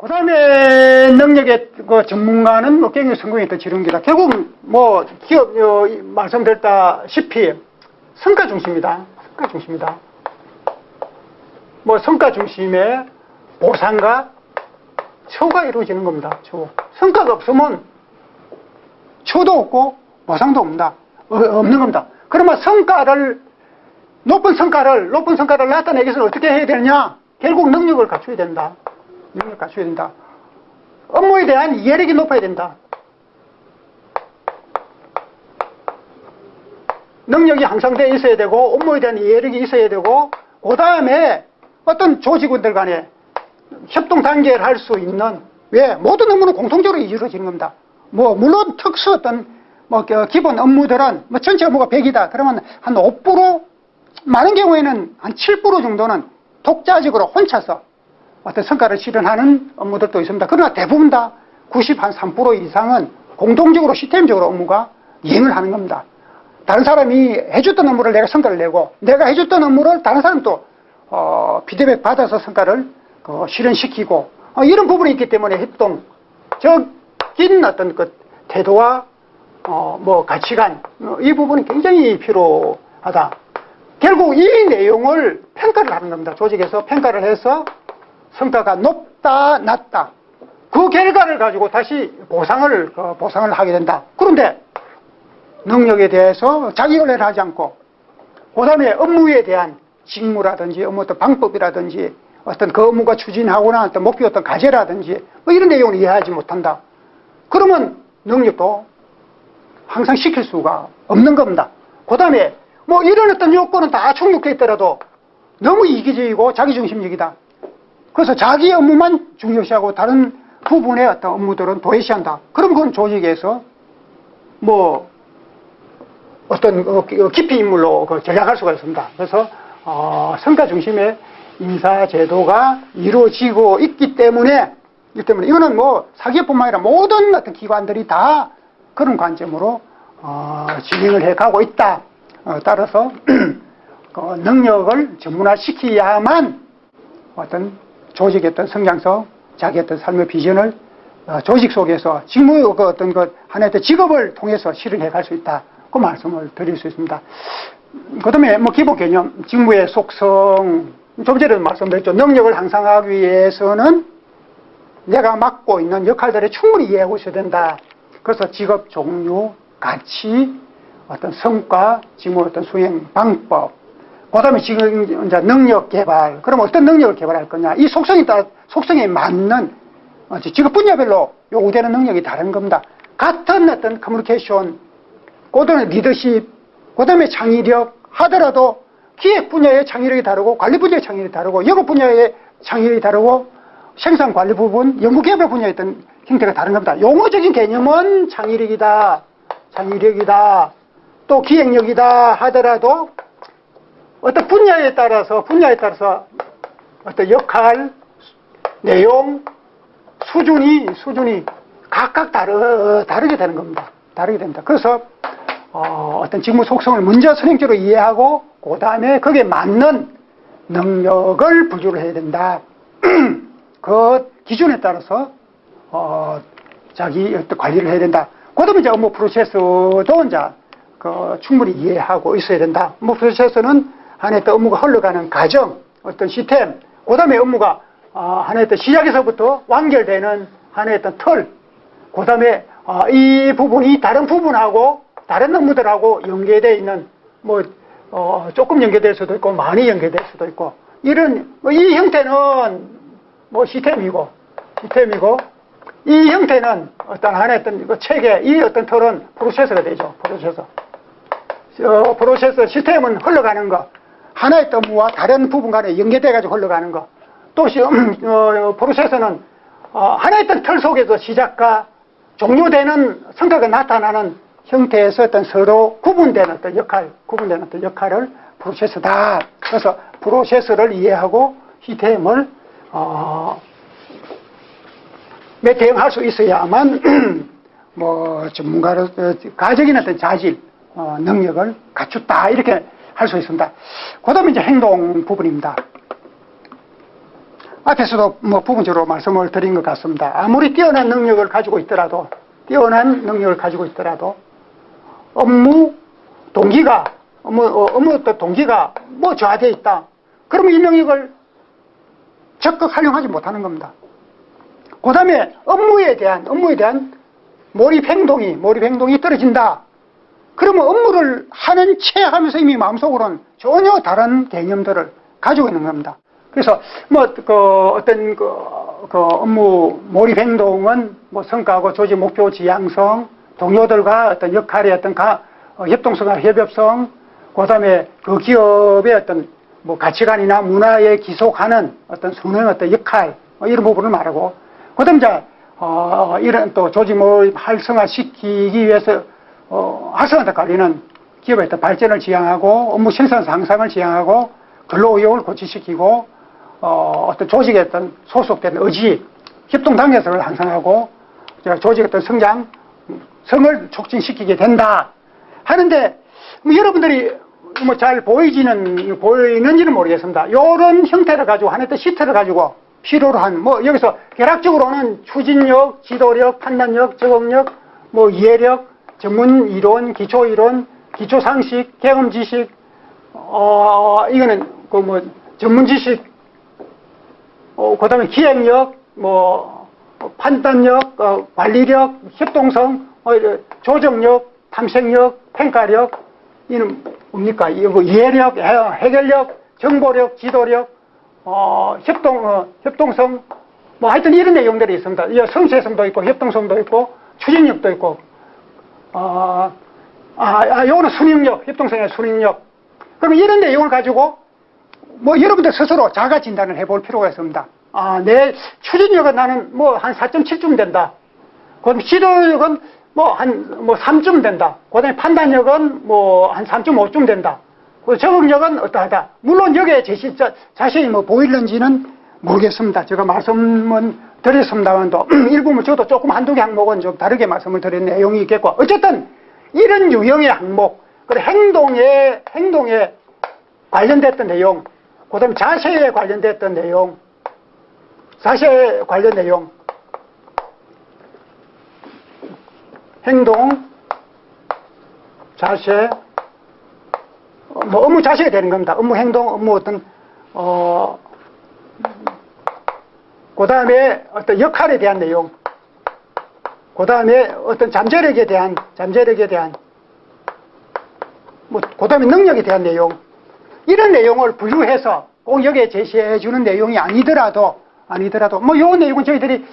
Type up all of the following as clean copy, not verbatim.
그 다음에 능력의 그 전문가는 뭐 경영 성공에 더 지름기다. 결국 뭐 기업, 말씀드렸다시피 성과 중심이다. 성과 중심이다. 뭐 성과 중심의 보상과 처우가 이루어지는 겁니다. 처우. 성과가 없으면 처우도 없고 보상도 없는 겁니다. 그러면 높은 성과를 나타내기 위해서는 어떻게 해야 되느냐? 결국 능력을 갖춰야 된다. 능력을 갖춰야 된다. 업무에 대한 이해력이 높아야 된다. 능력이 향상되어 있어야 되고, 업무에 대한 이해력이 있어야 되고, 그 다음에 어떤 조직원들 간에 협동 단계를 할 수 있는, 왜? 모든 업무는 공통적으로 이루어지는 겁니다. 물론 특수 어떤, 기본 업무들은, 전체 업무가 100이다. 그러면 한 5%, 많은 경우에는 한 7% 정도는 독자적으로 혼자서 어떤 성과를 실현하는 업무들도 있습니다. 그러나 대부분 다 93% 이상은 공동적으로 시스템적으로 업무가 이행을 하는 겁니다. 다른 사람이 해줬던 업무를 내가 성과를 내고, 내가 해줬던 업무를 다른 사람도 피드백 받아서 성과를 실현시키고, 이런 부분이 있기 때문에 협동적인 어떤 그 태도와 가치관, 이 부분이 굉장히 필요하다. 결국 이 내용을 평가를 하는 겁니다. 조직에서 평가를 해서 성과가 높다, 낮다. 그 결과를 가지고 다시 보상을 하게 된다. 그런데 능력에 대해서 자기결례를 하지 않고, 그 다음에 업무에 대한 직무라든지, 업무 어떤 방법이라든지, 어떤 그 업무가 추진하거나 어떤 목표 어떤 과제라든지, 이런 내용을 이해하지 못한다. 그러면 능력도 항상 시킬 수가 없는 겁니다. 그 다음에 이런 어떤 요건은 다 충족되어 있더라도 너무 이기적이고 자기중심적이다. 그래서 자기 업무만 중요시하고 다른 부분의 어떤 업무들은 도외시한다. 그럼 그건 조직에서 어떤 깊이 인물로 전략할 수가 있습니다. 그래서 성과 중심의 인사제도가 이루어지고 있기 때문에 이거는 사기업뿐만 아니라 모든 어떤 기관들이 다 그런 관점으로 진행을 해가고 있다. 따라서 능력을 전문화시켜야만 어떤 조직의 어떤 성장성, 자기 어떤 삶의 비전을 조직 속에서 직무의 하나의 직업을 통해서 실현해 갈 수 있다. 그 말씀을 드릴 수 있습니다. 그 다음에 기본 개념, 직무의 속성, 좀 전에도 말씀드렸죠. 능력을 향상하기 위해서는 내가 맡고 있는 역할들을 충분히 이해하고 있어야 된다. 그래서 직업 종류, 가치, 어떤 성과, 직무 어떤 수행 방법, 그 다음에 지금 이제 능력 개발, 그럼 어떤 능력을 개발할 거냐. 이 속성에 맞는 직업 분야별로 요구되는 능력이 다른 겁니다. 같은 어떤 커뮤니케이션, 그 다음에 리더십, 그 다음에 창의력 하더라도 기획 분야의 창의력이 다르고, 관리 분야의 창의력이 다르고, 영업 분야의 창의력이 다르고, 생산 관리 부분, 연구 개발 분야의 어떤 형태가 다른 겁니다. 용어적인 개념은 창의력이다, 또 기획력이다 하더라도 어떤 분야에 따라서 어떤 역할, 내용, 수준이 각각 다르게 되는 겁니다. 다르게 됩니다. 그래서 어떤 직무 속성을 먼저 선행적으로 이해하고, 그 다음에 거기에 맞는 능력을 부여를 해야 된다. 그 기준에 따라서 자기 어떤 관리를 해야 된다. 그 다음에 이제 업무 프로세스도 이제 충분히 이해하고 있어야 된다. 업무 프로세스는 하나의 또 업무가 흘러가는 과정, 어떤 시스템, 그 다음에 업무가 하나의 또 시작에서부터 완결되는 하나의 어떤 틀, 그 다음에 이 부분이 다른 부분하고 다른 업무들하고 연계되어 있는 조금 연계될 수도 있고 많이 연계될 수도 있고, 이런 이 형태는 시스템이고 이 형태는 어떤 하나의 어떤 체계, 이 어떤 틀은 프로세스가 되죠. 프로세스 시스템은 흘러가는 거, 하나의 업무와 다른 부분 간에 연계돼 가지고 흘러가는 거. 또 프로세스는 하나의 어떤 틀 속에서 시작과 종료되는 성과가 나타나는 형태에서 어떤 서로 구분된 어떤 역할을 프로세스다. 그래서 프로세스를 이해하고 시스템을 대응할 수 있어야만 전문가로 가적인 어떤 자질, 능력을 갖췄다, 이렇게 할 수 있습니다. 그 다음에 이제 행동 부분입니다. 앞에서도 뭐 부분적으로 말씀을 드린 것 같습니다. 아무리 뛰어난 능력을 가지고 있더라도, 업무 동기가 뭐 저하되어 있다. 그러면 이 능력을 적극 활용하지 못하는 겁니다. 그 다음에 업무에 대한 몰입 행동이 떨어진다. 그러면 업무를 하는 채 하면서 이미 마음속으로는 전혀 다른 개념들을 가지고 있는 겁니다. 그래서 업무 몰입 행동은 뭐 성과하고 조직 목표 지향성, 동료들과 어떤 역할의 어떤 협동성과 협업성, 그 다음에 그 기업의 어떤 뭐 가치관이나 문화에 기속하는 어떤 선의 어떤 역할, 이런 부분을 말하고, 그 다음에 이런 또 조직을 활성화시키기 위해서, 활성화에 관리는 기업의 어떤 발전을 지향하고, 업무 생산 향상을 지향하고, 근로의욕을 고취시키고, 어떤 조직의 어떤 소속된 의지, 협동 단계성을 향상하고, 조직의 어떤 성장성을 촉진시키게 된다. 하는데, 뭐 여러분들이 뭐 잘 보이는지는 모르겠습니다. 이런 형태를 가지고, 하나의 시트를 가지고, 필요로 한, 뭐, 여기서 결합적으로는 추진력, 지도력, 판단력, 적응력, 뭐, 이해력, 전문 이론, 기초 이론, 기초 상식, 경험 지식, 이거는, 전문 지식, 그 다음에 기획력, 판단력, 관리력, 협동성, 조정력, 탐색력, 평가력, 이는 뭡니까? 이해력, 해결력, 정보력, 지도력, 협동성, 뭐 하여튼 이런 내용들이 있습니다. 성취성도 있고, 협동성도 있고, 추진력도 있고, 요거는 순응력, 협동성의 순응력. 그러면 이런 내용을 가지고, 뭐 여러분들 스스로 자가 진단을 해볼 필요가 있습니다. 내 추진력은 나는 한 4.7쯤 된다. 그럼 지도력은 한 3쯤 된다. 그 다음에 판단력은 한 3.5쯤 된다. 적응력은 어떠하다. 물론 여기에 자신이 보이는지는 모르겠습니다. 제가 말씀은 드렸습니다만도 일부분 저도 조금 한두 개 항목은 좀 다르게 말씀을 드린 내용이 있겠고, 어쨌든 이런 유형의 항목, 그리고 행동에 관련됐던 내용, 그 다음에 자세에 관련됐던 내용, 자세에 관련 내용, 행동, 자세, 업무 자세가 되는 겁니다. 업무 행동, 업무 그 다음에 어떤 역할에 대한 내용, 그 다음에 어떤 잠재력에 대한, 그 다음에 능력에 대한 내용, 이런 내용을 분류해서 꼭 여기에 제시해 주는 내용이 아니더라도, 요 내용은 저희들이,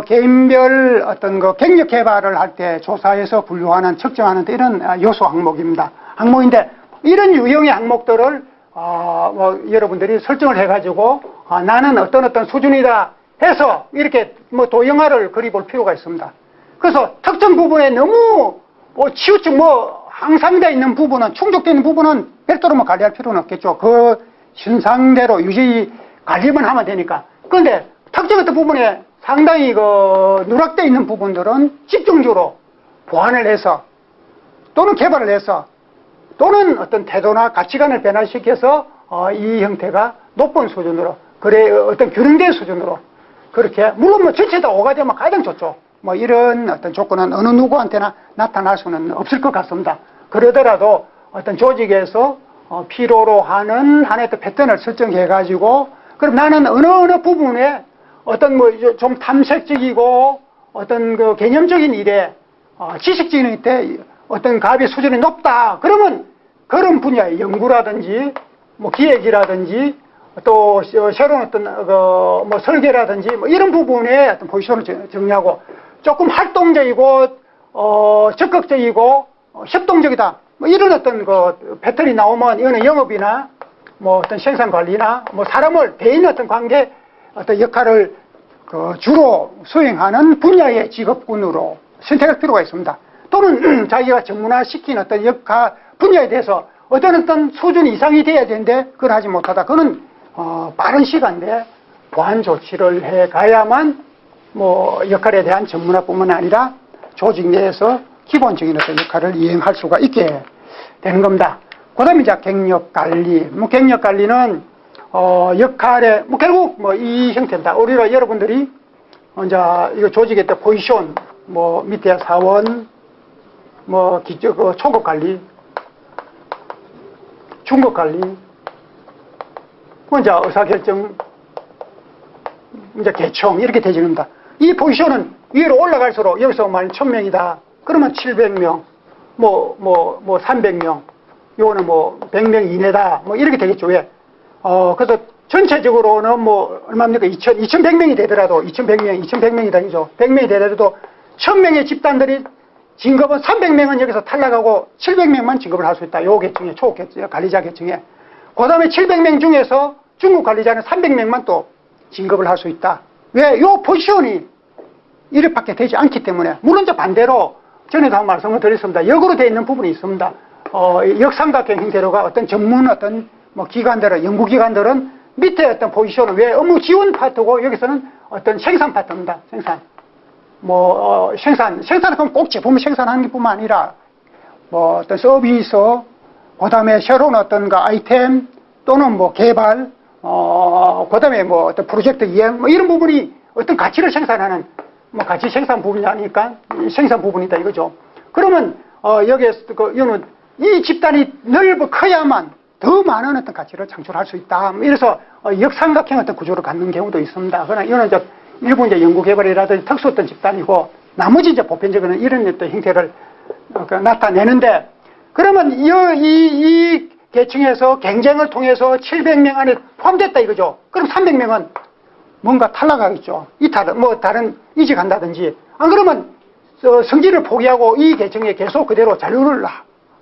개인별 경력 개발을 할 때 조사해서 분류하는, 측정하는 이런 요소 항목인데, 이런 유형의 항목들을, 여러분들이 설정을 해가지고, 나는 어떤 수준이다 해서 이렇게 도형화를 그려볼 필요가 있습니다. 그래서 특정 부분에 너무 치우쳐 항상되어 있는 부분은, 충족되어 있는 부분은 별도로 관리할 필요는 없겠죠. 그 신상대로 유지 관리만 하면 되니까. 그런데 특정 어떤 부분에 상당히 누락되어 있는 부분들은 집중적으로 보완을 해서 또는 개발을 해서 또는 어떤 태도나 가치관을 변화시켜서 이 형태가 높은 수준으로, 어떤 균형된 수준으로 그렇게, 물론 전체 다 오가 되면 가장 좋죠. 이런 어떤 조건은 어느 누구한테나 나타날 수는 없을 것 같습니다. 그러더라도 어떤 조직에서 필요로 하는 하나의 패턴을 설정해 가지고, 그럼 나는 어느 부분에 어떤 좀 탐색적이고 어떤 개념적인 일에 지식적인 일에 어떤 갑의 수준이 높다. 그러면 그런 분야의 연구라든지 기획이라든지 또 새로운 어떤 설계라든지 이런 부분에 어떤 포지션을 정리하고, 조금 활동적이고 적극적이고 협동적이다. 이런 어떤 패턴이 나오면 이거는 영업이나 어떤 생산 관리나 사람을 대인 어떤 관계 어떤 역할을 주로 수행하는 분야의 직업군으로 선택할 필요가 있습니다. 또는 자기가 전문화시킨 어떤 분야에 대해서 어떤 수준 이상이 돼야 되는데 그걸 하지 못하다. 그거는 빠른 시간 내에 보완 조치를 해 가야만 역할에 대한 전문화뿐만 아니라 조직 내에서 기본적인 어떤 역할을 이행할 수가 있게 되는 겁니다. 그 다음에 이제 경력 관리. 경력 관리는 역할에, 뭐 결국 뭐 이 형태입니다. 우리가 여러분들이 이제 이거 조직의 때 포지션, 뭐 밑에 사원, 뭐 초급 관리, 중급 관리, 뭐 이제 의사결정, 이제 개총 이렇게 되집니다. 이 포지션은 위로 올라갈수록 여기서 만약 1000명이다. 그러면 700명, 뭐 300명, 요거는 뭐 100명 이내다. 뭐 이렇게 되겠죠. 왜? 그래서 전체적으로는 뭐 얼마입니까? 2100명이 되더라도 2100명이다. 그죠? 100명이 되더라도 1000명의 집단들이 진급은 300명은 여기서 탈락하고 700명만 진급을 할 수 있다. 요 계층에, 초계층, 관리자 계층에. 그 다음에 700명 중에서 중급 관리자는 300명만 또 진급을 할 수 있다. 왜? 요 포지션이 이렇게밖에 되지 않기 때문에. 물론 이제 반대로 전에도 한 말씀을 드렸습니다. 역으로 되어 있는 부분이 있습니다. 역삼각형 형태로가 어떤 전문 뭐 기관들은, 연구기관들은 밑에 어떤 포지션은 왜 업무 지원 파트고 여기서는 어떤 생산 파트입니다. 생산. 생산은 그럼 꼭 제품을 생산하는 게 뿐만 아니라 뭐 어떤 서비스, 그 다음에 새로운 어떤 아이템 또는 뭐 개발, 그 다음에 뭐 어떤 프로젝트 이행, 뭐 이런 부분이 어떤 가치를 생산하는 뭐 가치 생산 부분이 아니니까 생산 부분이다 이거죠. 그러면, 여기에서 이거는 이 집단이 커야만 더 많은 어떤 가치를 창출할 수 있다. 이래서 역삼각형 어떤 구조를 갖는 경우도 있습니다. 그러나 이거는 이제 일부 이제 연구개발이라든지 특수 어떤 집단이고 나머지 이제 보편적으로는 이런 어떤 형태를 나타내는데 그러면 이 계층에서 경쟁을 통해서 700명 안에 포함됐다 이거죠. 그럼 300명은 뭔가 탈락하겠죠. 다른 이직한다든지. 안 그러면 성질을 포기하고 이 계층에 계속 그대로 잔류를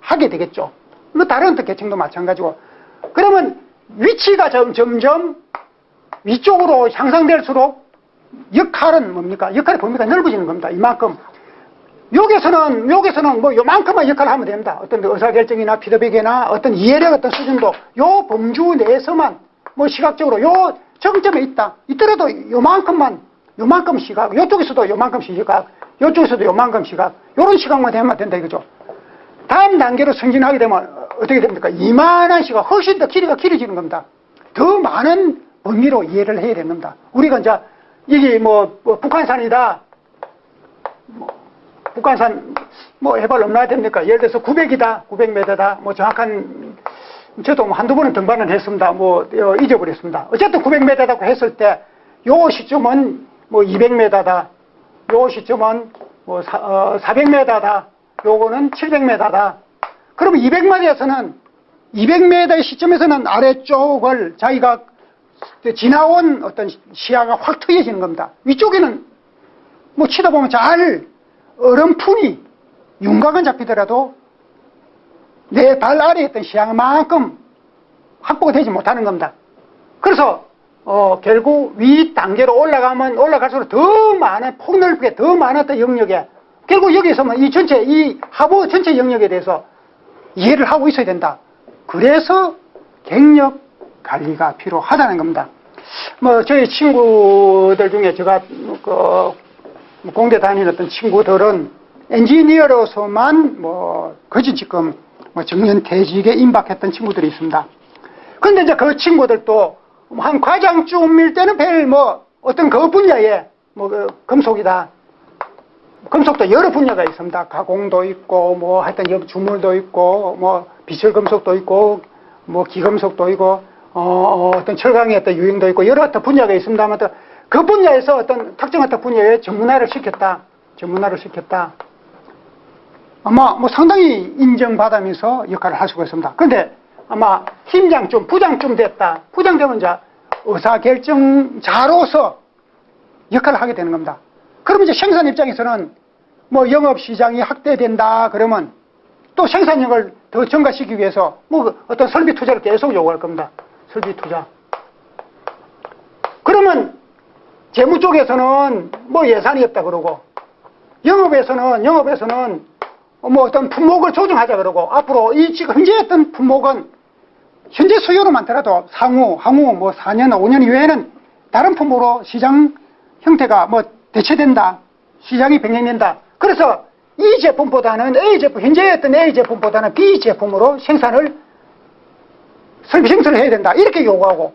하게 되겠죠. 뭐 다른 어떤 계층도 마찬가지고. 그러면 위치가 점점 위쪽으로 향상될수록 역할은 뭡니까? 역할의 범위가 넓어지는 겁니다. 이만큼. 여기서는 뭐 요만큼만 역할을 하면 됩니다. 어떤 의사결정이나 피드백이나 어떤 이해력 어떤 수준도 요 범주 내에서만 뭐 시각적으로 요 정점에 있더라도 요만큼 시각, 요쪽에서도 요만큼 시각, 요쪽에서도 요만큼 시각, 요런 시각만 되면 된다 이거죠. 다음 단계로 승진하게 되면 어떻게 됩니까? 이만한 시각, 훨씬 더 길이가 길어지는 겁니다. 더 많은 범위로 이해를 해야 되는 겁니다. 우리가 이제 이게 뭐 북한산이다. 북한산 해발 얼마나 됩니까? 예를 들어서 900이다, 900m다. 뭐 정확한 저도 한두 번은 등반을 했습니다. 잊어버렸습니다. 어쨌든 900m다고 했을 때 요 시점은 200m다. 요 시점은 400m다. 요거는 700m다. 그러면 200m의 시점에서는 아래쪽을 자기가 지나온 어떤 시야가 확 트여지는 겁니다. 위쪽에는 치다 보면 잘 얼음푼이 윤곽은 잡히더라도 내 발 아래에 있던 시야만큼 확보가 되지 못하는 겁니다. 그래서 결국 위 단계로 올라갈수록 더 많은 폭넓게 더 많은 어떤 영역에 결국 여기서만 이 하부 전체 영역에 대해서 이해를 하고 있어야 된다. 그래서 경력 관리가 필요하다는 겁니다. 저희 친구들 중에 제가 공대 다니는 어떤 친구들은 엔지니어로서만 거진 지금 정년퇴직에 임박했던 친구들이 있습니다. 근데 이제 그 친구들도 한 과장쯤일 때는 어떤 그 분야에 금속이다. 금속도 여러 분야가 있습니다. 가공도 있고, 하여튼 주물도 있고, 비철금속도 있고, 기금속도 있고, 어떤 철강의 어떤 유형도 있고, 여러 어떤 분야가 있습니다만, 그 분야에서 어떤 특정 어떤 분야에 전문화를 시켰다. 아마 상당히 인정받으면서 역할을 할 수가 있습니다. 그런데 아마 팀장쯤, 부장쯤 됐다. 부장되면 이제 의사결정자로서 역할을 하게 되는 겁니다. 그러면 이제 생산 입장에서는 영업시장이 확대된다 그러면 또 생산력을 더 증가시키기 위해서 어떤 설비 투자를 계속 요구할 겁니다. 설비 투자. 그러면 재무 쪽에서는 예산이 없다 그러고 영업에서는 어떤 품목을 조정하자 그러고 앞으로 지금 현재 어떤 품목은 현재 수요는 많더라도 향후 4년, 5년 이후에는 다른 품목으로 시장 형태가 대체된다. 시장이 변경된다. 그래서 이 제품보다는 현재 어떤 A 제품보다는 B 제품으로 설비 생산을 해야 된다. 이렇게 요구하고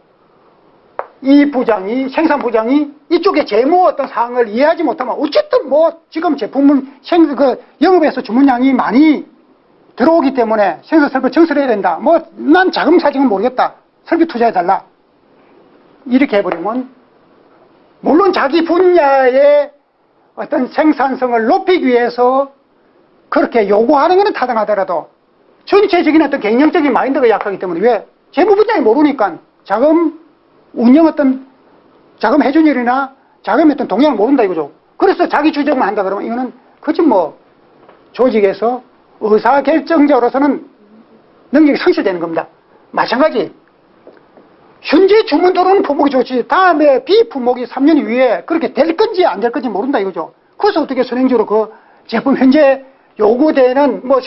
이 부장이, 생산부장이 이쪽에 재무 어떤 사항을 이해하지 못하면 어쨌든 뭐 지금 제품을 영업에서 주문량이 많이 들어오기 때문에 생산 설비 증설해야 된다. 뭐 난 자금 사정은 모르겠다. 설비 투자해달라. 이렇게 해버리면 물론 자기 분야의 어떤 생산성을 높이기 위해서 그렇게 요구하는 것은 타당하더라도 전체적인 어떤 경영적인 마인드가 약하기 때문에 왜? 재무 분야에 모르니까 자금 운영 어떤 자금 회전율이나 자금의 어떤 동향을 모른다 이거죠. 그래서 자기 주장만 한다 그러면 이거는 그치 뭐 조직에서 의사결정자로서는 능력이 상실되는 겁니다. 마찬가지 현재 주문 들어오는 품목이 좋지 다음에 비품목이 3년 이후에 그렇게 될 건지 안 될 건지 모른다 이거죠. 그래서 어떻게 선행적으로 그 제품 현재 요구되는 뭐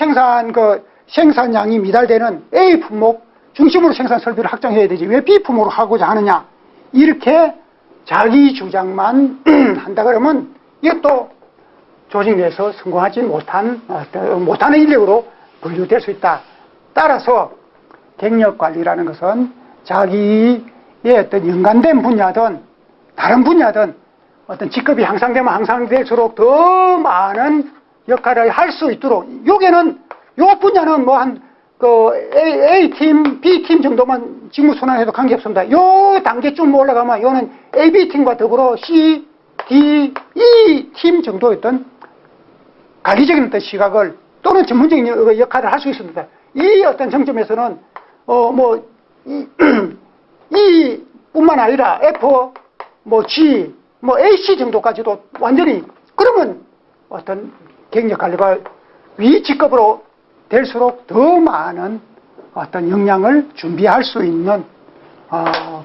생산량이 미달되는 A 품목 중심으로 생산 설비를 확장해야 되지 왜 B 품목으로 하고자 하느냐 이렇게 자기 주장만 한다 그러면 이것도 조직 내에서 성공하지 못하는 인력으로 분류될 수 있다. 따라서 경력관리라는 것은 자기의 어떤 연관된 분야든 다른 분야든 어떤 직급이 향상되면 향상될수록 더 많은 역할을 할 수 있도록 여기는 요 분야는 뭐 A팀, B팀 정도만 직무 순환해도 관계없습니다. 요 단계쯤 올라가면 요는 AB팀과 더불어 C, D, E 팀 정도였던 관리적인 어떤 시각을 또는 전문적인 역할을 할 수 있습니다. 이 어떤 정점에서는 E 뿐만 아니라 F, G, AC 정도까지도 완전히 그러면 어떤 경력 관리가 위 직급으로 될수록 더 많은 어떤 역량을 준비할 수 있는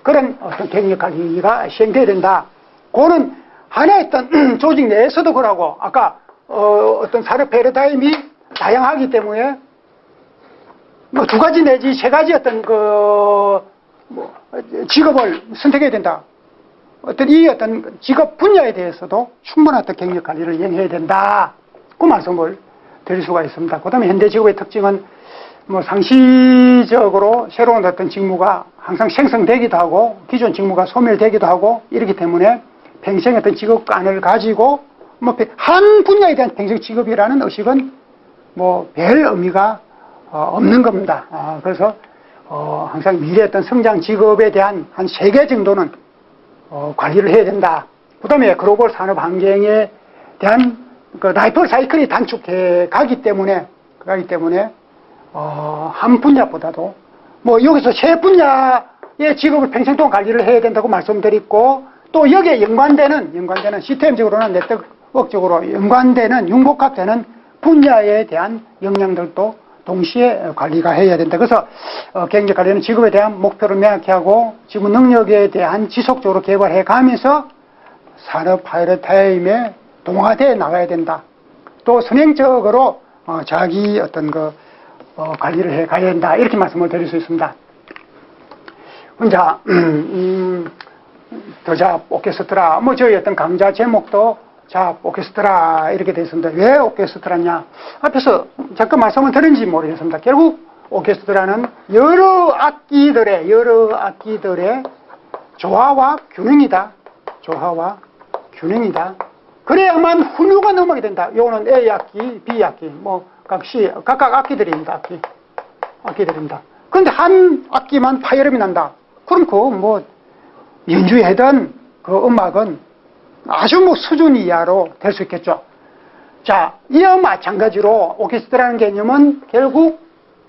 그런 어떤 경력 관리가 시행돼야 된다. 그거는 하나의 어떤 조직 내에서도 그러고 아까 어떤 산업 패러다임이 다양하기 때문에 뭐 2가지 내지 3가지 어떤 직업을 선택해야 된다. 이 어떤 직업 분야에 대해서도 충분한 어떤 경력 관리를 이행해야 된다. 그 말씀을 드릴 수가 있습니다. 그 다음에 현대 직업의 특징은 뭐 상시적으로 새로운 어떤 직무가 항상 생성되기도 하고 기존 직무가 소멸되기도 하고 이렇기 때문에 평생 어떤 직업관을 가지고 뭐 한 분야에 대한 평생 직업이라는 의식은 뭐 별 의미가 없는 겁니다. 그래서 항상 미래 어떤 성장 직업에 대한 한 3개 정도는 관리를 해야 된다. 그 다음에 글로벌 산업 환경에 대한 그 라이프 사이클이 단축해 가기 때문에 한 분야보다도 뭐 여기서 3분야의 직업을 평생 동안 관리를 해야 된다고 말씀드렸고 또 여기에 연관되는 시스템적으로나 네트워크적으로 연관되는 융복합되는 분야에 대한 역량들도 동시에 관리가 해야 된다. 그래서 경제 관리는 직업에 대한 목표를 명확히 하고 직업 능력에 대한 지속적으로 개발해 가면서 산업 패러다임에 동화되어 나가야 된다. 또 선행적으로 자기 어떤 관리를 해 가야 된다. 이렇게 말씀을 드릴 수 있습니다. 혼자 더 잡 오케스트라 뭐 저희 어떤 강좌 제목도 잡 오케스트라 이렇게 되어 있습니다. 왜 오케스트라냐? 앞에서 잠깐 말씀을 드렸는지 모르겠습니다. 결국 오케스트라는 여러 악기들의 조화와 균형이다. 그래야만 훌륭한 음악이 된다. 요거는 A 악기, B 악기, 뭐 각각 악기들입니다. 악기들입니다. 그런데 한 악기만 파열음이 난다. 그럼 뭐 연주하던 그 음악은 아주 뭐 수준 이하로 될 수 있겠죠. 자, 이와 마찬가지로 오케스트라는 개념은 결국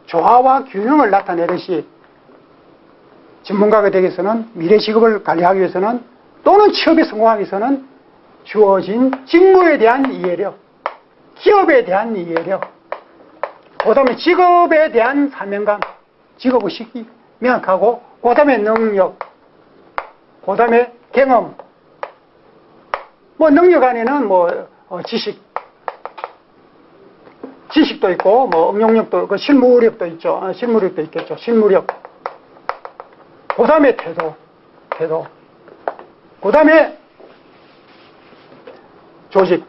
조화와 균형을 나타내듯이 전문가가 되기 위해서는 미래 직업을 관리하기 위해서는 또는 취업에 성공하기 위해서는 주어진 직무에 대한 이해력, 기업에 대한 이해력, 그 다음에 직업에 대한 사명감, 직업의식이 명확하고 그 다음에 능력, 그 다음에 경험, 뭐 능력 안에는 뭐 지식도 있고 뭐 응용력도 있고 실무력도 있죠. 실무력도 있겠죠. 실무력. 그 다음에 태도. 그 다음에 조직,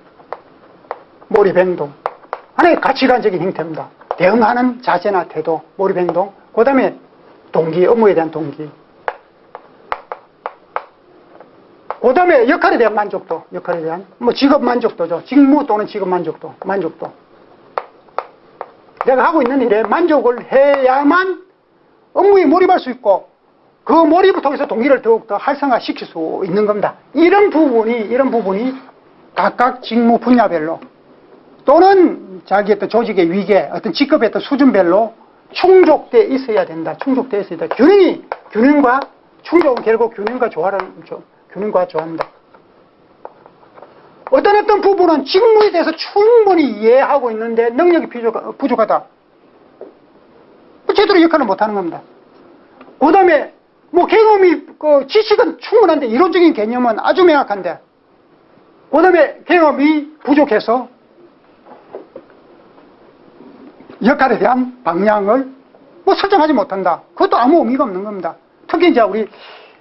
몰입 행동. 하나의 가치관적인 형태입니다. 대응하는 자세나 태도, 몰입 행동. 그 다음에 동기, 업무에 대한 동기. 그 다음에 역할에 대한 만족도, 역할에 대한, 뭐 직업 만족도죠. 직무 또는 직업 만족도. 내가 하고 있는 일에 만족을 해야만 업무에 몰입할 수 있고, 그 몰입을 통해서 동기를 더욱더 활성화시킬 수 있는 겁니다. 이런 부분이 각각 직무 분야별로 또는 자기 어떤 조직의 위계, 어떤 직급의 어떤 수준별로 충족되어 있어야 된다. 충족되어 있어야 된다. 균형과 충족은 결국 균형과 조화입니다. 어떤 부분은 직무에 대해서 충분히 이해하고 있는데 능력이 부족하다. 제대로 역할을 못하는 겁니다. 그 다음에 뭐 경험이, 지식은 충분한데 이론적인 개념은 아주 명확한데, 그 다음에 경험이 부족해서 역할에 대한 방향을 뭐 설정하지 못한다. 그것도 아무 의미가 없는 겁니다. 특히 이제 우리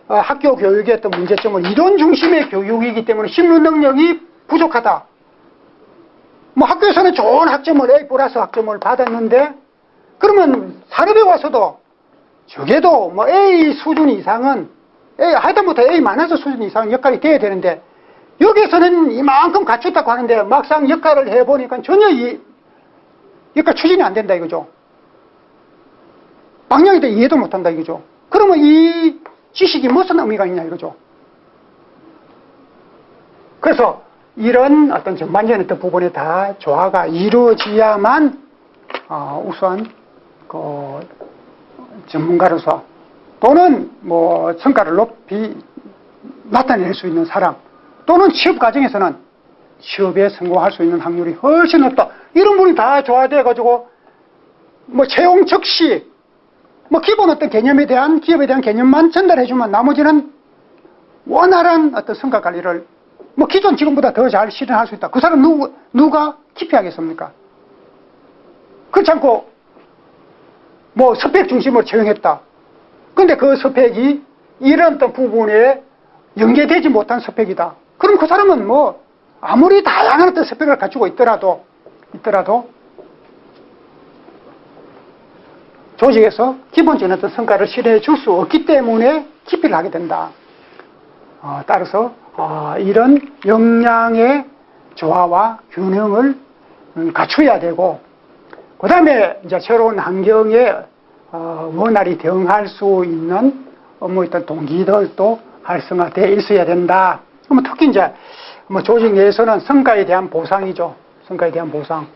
학교 교육의 어떤 문제점은 이론 중심의 교육이기 때문에 실무 능력이 부족하다. 뭐 학교에서는 좋은 학점을 A 플러스 학점을 받았는데, 그러면 산업에 와서도 적게도 뭐 A 수준 이상은, 하여튼부터 A 마이너스 수준 이상 역할이 돼야 되는데, 여기에서는 이만큼 갖췄다고 하는데 막상 역할을 해보니까 전혀 역할 추진이 안 된다 이거죠. 방향에 대해 이해도 못한다 이거죠. 그러면 이 지식이 무슨 의미가 있냐 이거죠. 그래서 이런 어떤 전반적인 어떤 부분에 다 조화가 이루어져야만 우선 전문가로서 또는 뭐 성과를 높이 나타낼 수 있는 사람, 또는 취업 과정에서는 취업에 성공할 수 있는 확률이 훨씬 높다. 이런 부분이 다 조화되어 가지고 뭐 채용 즉시 뭐 기본 어떤 개념에 대한, 기업에 대한 개념만 전달해 주면 나머지는 원활한 어떤 성과 관리를 뭐 기존 직원보다 더 잘 실현할 수 있다. 그 사람 누가 기피하겠습니까? 그렇지 않고 뭐 스펙 중심으로 채용했다. 근데 그 스펙이 이런 어떤 부분에 연계되지 못한 스펙이다. 그럼 그 사람은 뭐 아무리 다양한 어떤 스펙을 갖추고 있더라도 조직에서 기본적인 어떤 성과를 실현해 줄 수 없기 때문에 기피를 하게 된다. 따라서 이런 역량의 조화와 균형을 갖춰야 되고, 그 다음에 이제 새로운 환경에 원활히 대응할 수 있는 업무 어떤 동기들도 활성화되어 있어야 된다. 그러면 특히 이제 뭐 조직 내에서는 성과에 대한 보상이죠. 성과에 대한 보상,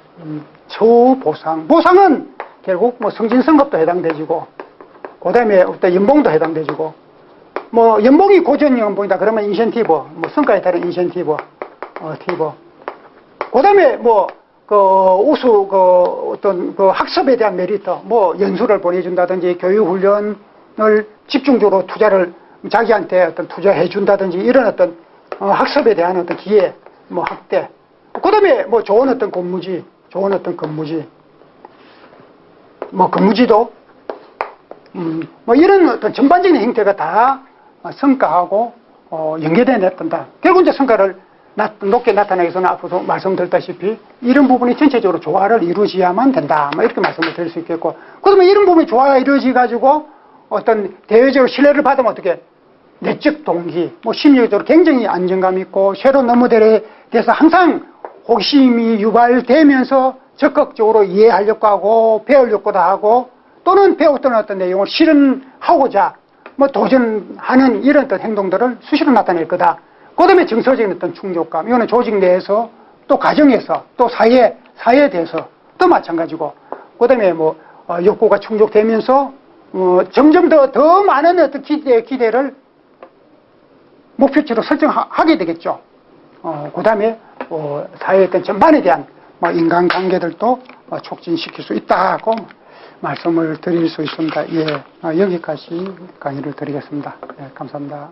처우 보상. 보상은 결국 뭐 승진승급도 해당되지고, 그 다음에 어떤 연봉도 해당되지고, 뭐 연봉이 고전 연봉이다 그러면 인센티브, 뭐 성과에 따른 인센티브, 그 다음에 뭐 우수 어떤 학습에 대한 메리트, 뭐 연수를 보내준다든지 교육훈련을 집중적으로 투자를 자기한테 어떤 투자해 준다든지 이런 어떤 학습에 대한 어떤 기회, 뭐 확대, 그 다음에 뭐 좋은 어떤 근무지, 뭐 근무지도 뭐 이런 어떤 전반적인 형태가 다 성과하고 연계되어 냈던다. 결국 이제 성과를 높게 나타내기 위해서는 앞으로 말씀드렸다시피 이런 부분이 전체적으로 조화를 이루어져야만 된다. 뭐 이렇게 말씀을 드릴 수 있겠고, 그러면 이런 부분이 조화가 이루어져 가지고 어떤 대외적으로 신뢰를 받으면 어떻게 내적 동기, 뭐 심리적으로 굉장히 안정감 있고 새로운 업무들에 대해서 항상 호기심이 유발되면서 적극적으로 이해하려고 하고 배우려고도 하고, 또는 배웠던 어떤 내용을 실현하고자 뭐 도전하는 이런 어떤 행동들을 수시로 나타낼 거다. 그 다음에 정서적인 어떤 충족감, 이거는 조직 내에서 또 가정에서 또 사회에 대해서 또 마찬가지고, 그 다음에 뭐 욕구가 충족되면서 점점 더 많은 어떤 기대를 목표치로 설정하게 되겠죠. 그 다음에 사회의 어떤 전반에 대한 인간관계들도 촉진시킬 수 있다고 말씀을 드릴 수 있습니다. 예, 여기까지 강의를 드리겠습니다. 예, 감사합니다.